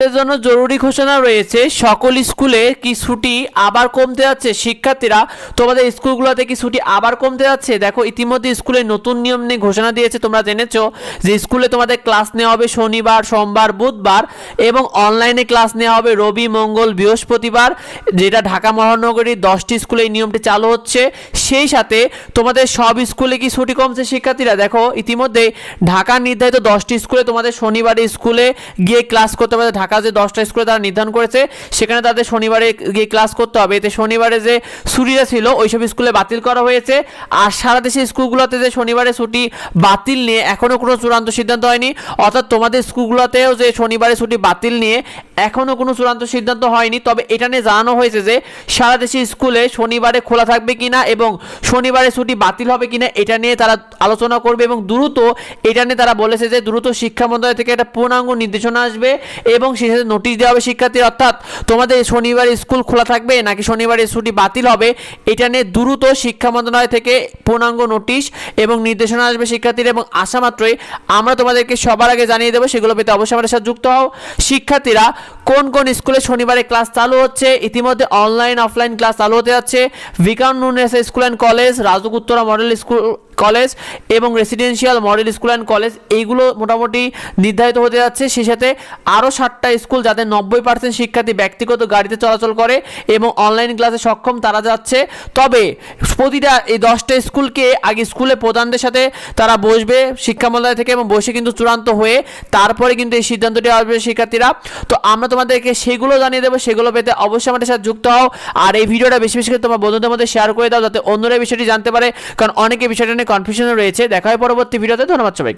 এর জন্য জরুরি ঘোষণা রয়েছে। সকল স্কুলে কি ছুটি আবার কমতে যাচ্ছে? শিক্ষার্থীরা, তোমাদের স্কুলগুলোতে কি ছুটি আবার কমতে যাচ্ছে? দেখো, ইতিমধ্যে স্কুলে নতুন নিয়ম নিয়ে ঘোষণা দিয়েছে। তোমরা জেনেছো যে স্কুলে তোমাদের ক্লাস নেওয়া হবে শনিবার, সোমবার, বুধবার এবং অনলাইনে ক্লাস নেওয়া হবে রবি, মঙ্গল, বৃহস্পতিবার। যেটা ঢাকা মহানগরীর 10টি স্কুলে এই নিয়মটি চালু হচ্ছে। সেই সাথে তোমাদের সব স্কুলে কি ছুটি কমছে? শিক্ষার্থীরা দেখো, ইতিমধ্যে ঢাকার নির্ধারিত 10টি স্কুলে তোমাদের শনিবারে স্কুলে গিয়ে ক্লাস করতে হবে। ঢাকা যে 10টা স্কুলে তারা নির্ধারণ করেছে সেখানে তাদের শনিবারে গিয়ে ক্লাস করতে হবে। এতে শনিবারে যে ছুটিটা ছিল ওইসব স্কুলে বাতিল করা হয়েছে। আর সারা দেশের স্কুলগুলোতে যে শনিবারে ছুটি বাতিল নিয়ে এখনও কোনো চূড়ান্ত সিদ্ধান্ত হয়নি। অর্থাৎ তোমাদের স্কুলগুলোতেও যে শনিবারে ছুটি বাতিল নিয়ে এখনও কোনো চূড়ান্ত সিদ্ধান্ত হয়নি। তবে এটা নিয়ে জানানো হয়েছে যে সারা দেশের স্কুলে শনিবারে খোলা থাকবে কিনা এবং শনিবারে ছুটি বাতিল হবে কিনা এটা নিয়ে তারা আলোচনা করবে। এবং দ্রুত এটা নিয়ে তারা বলেছে যে দ্রুত শিক্ষা মন্ত্রণালয় থেকে একটা পূর্ণাঙ্গ নির্দেশনা আসবে এবং সেই সাথে নোটিশ দেওয়া হবে শিক্ষার্থীর। অর্থাৎ তোমাদের শনিবারে স্কুল খোলা থাকবে নাকি শনিবারে ছুটি বাতিল হবে এটা নিয়ে দ্রুত শিক্ষা মন্ত্রণালয় থেকে পূর্ণাঙ্গ নোটিশ এবং নির্দেশনা আসবে শিক্ষার্থীর। এবং আসা মাত্রই আমরা তোমাদেরকে সবার আগে জানিয়ে দেবো। সেগুলো পেতে অবশ্যই আমাদের সাথে যুক্ত হও। শিক্ষার্থীরা, কোন কোন স্কুলে শনিবারে ক্লাস চালু হচ্ছে? ইতিমধ্যে অনলাইন অফলাইন ক্লাস চালু হতে যাচ্ছে। Viqarunnisa school and college, Rajuk Uttara model school college এবং residential model school and college, এইগুলো মোটামুটি নির্ধারিত হতে যাচ্ছে। সেই সাথে আরও 7টা স্কুল যাতে 90% শিক্ষার্থী ব্যক্তিগত গাড়িতে চলাচল করে এবং অনলাইন ক্লাসে সক্ষম তারা যাচ্ছে। তবে প্রতিটা এই 10টা স্কুলকে আগে স্কুলে প্রধানদের সাথে তারা বসবে শিক্ষা মন্ত্রণালয় থেকে এবং বসে কিন্তু চূড়ান্ত হয়ে তারপরে কিন্তু এই সিদ্ধান্তটি আসবে শিক্ষার্থীরা। তো আমরা তোমাদেরকে সেগুলো জানিয়ে দেবো। সেগুলো পেতে অবশ্যই আমাদের সাথে যুক্ত হও। আর এই ভিডিওটা বেশি বেশি করে তোমার বন্ধুদের মধ্যে শেয়ার করে দাও যাতে অন্যরা বিষয়টি জানতে পারে, কারণ অনেকে বিষয়টা নিয়ে কনফিউশনে রয়েছে। দেখা হয় পরবর্তী ভিডিওতে। ধন্যবাদ সবাইকে।